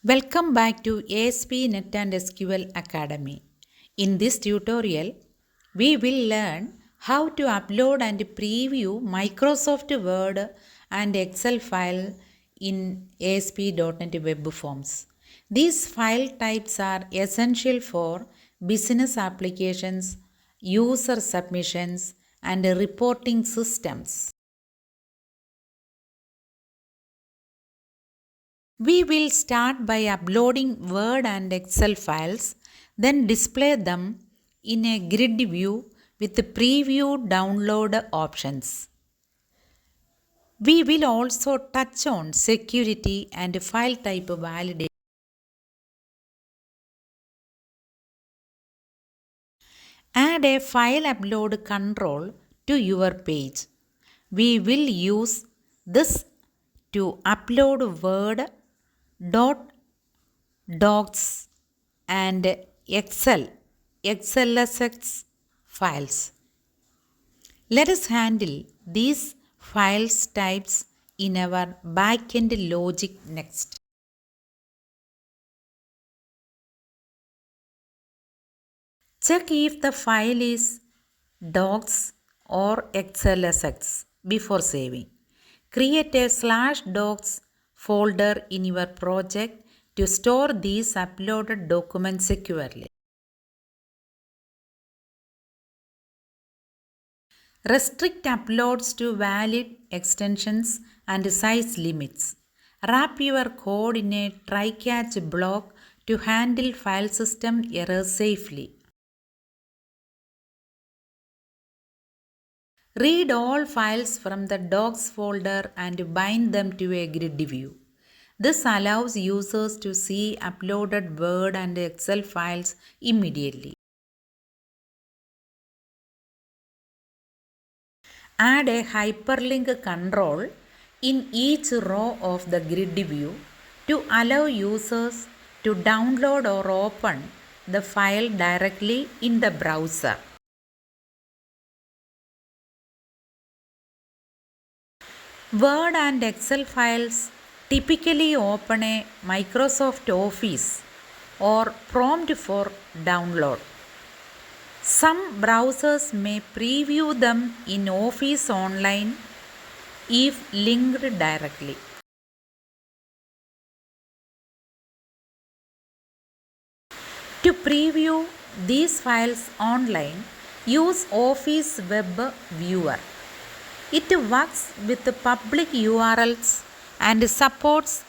Welcome back to ASP NET SQL Academy. In this tutorial, we will learn how to upload and preview Microsoft Word and Excel file in ASP.NET Web Forms. These file types are essential for business applications, user submissions, and reporting systems. We will start by uploading Word and Excel files, then display them in a grid view with preview download options. We will also touch on security and file type validation. Add a file upload control to your page. We will use this to upload Word, docs, and XLSX files. Let us handle these files types in our backend logic next. Check if the file is docs or XLSX before saving. Create a /docs folder in your project to store these uploaded documents securely. Restrict uploads to valid extensions and size limits. Wrap your code in a try-catch block to handle file system errors safely. Read all files from the docs folder and bind them to a grid view. This allows users to see uploaded Word and Excel files immediately. Add a hyperlink control in each row of the grid view to allow users to download or open the file directly in the browser. Word and Excel files typically open a Microsoft Office or prompt for download. Some browsers may preview them in Office Online if linked directly. To preview these files online, use Office Web Viewer. It works with public URLs and supports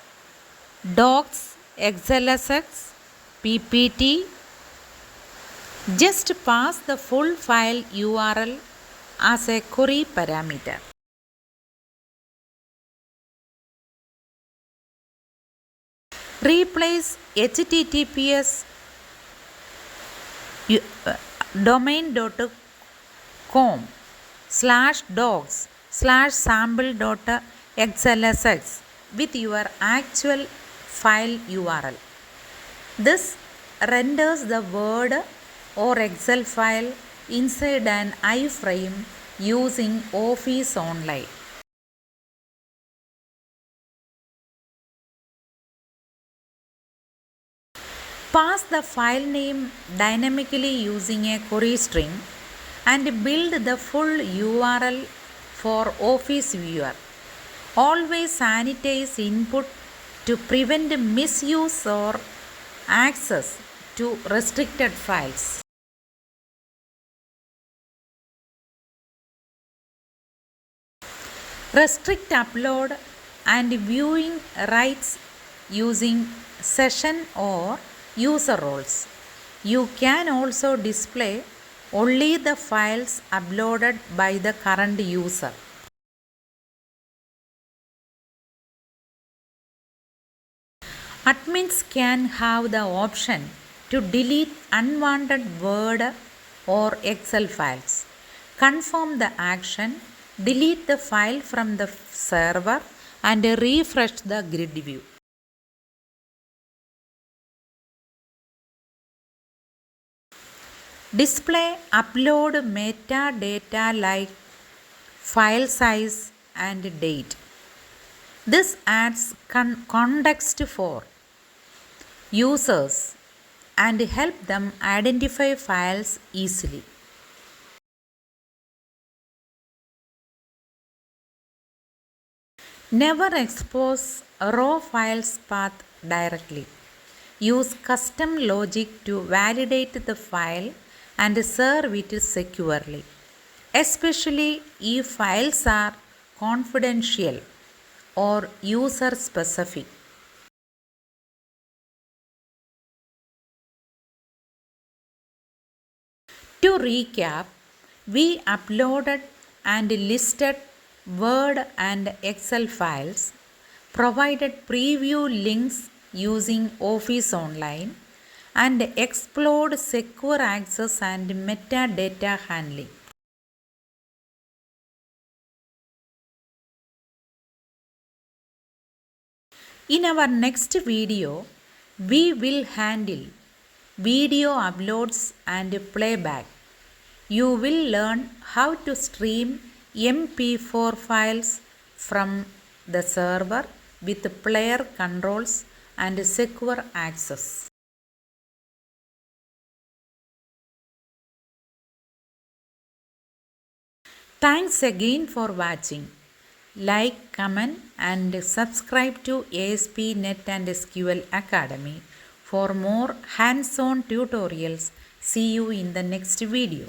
docs, XLSX, PPT. Just pass the full file URL as a query parameter. Replace https domain.com/docs/sample.xlsx with your actual file URL. This renders the Word or Excel file inside an iframe using Office Online. Pass the file name dynamically using a query string and build the full URL for Office Viewer. Always sanitize input to prevent misuse or access to restricted files. Restrict upload and viewing rights using session or user roles. You can also display only the files uploaded by the current user. Admins can have the option to delete unwanted Word or Excel files. Confirm the action, delete the file from the server, and refresh the grid view. Display upload metadata like file size and date. This adds context for users and help them identify files easily. Never expose raw files path directly. Use custom logic to validate the file and serve it securely, especially if files are confidential or user specific. To recap, we uploaded and listed Word and Excel files, provided preview links using Office Online, and explored secure access and metadata handling. In our next video, we will handle video uploads and playback. You will learn how to stream MP4 files from the server with player controls and secure access. Thanks again for watching. Like, comment and subscribe to ASP NET and SQL Academy for more hands-on tutorials. See you in the next video.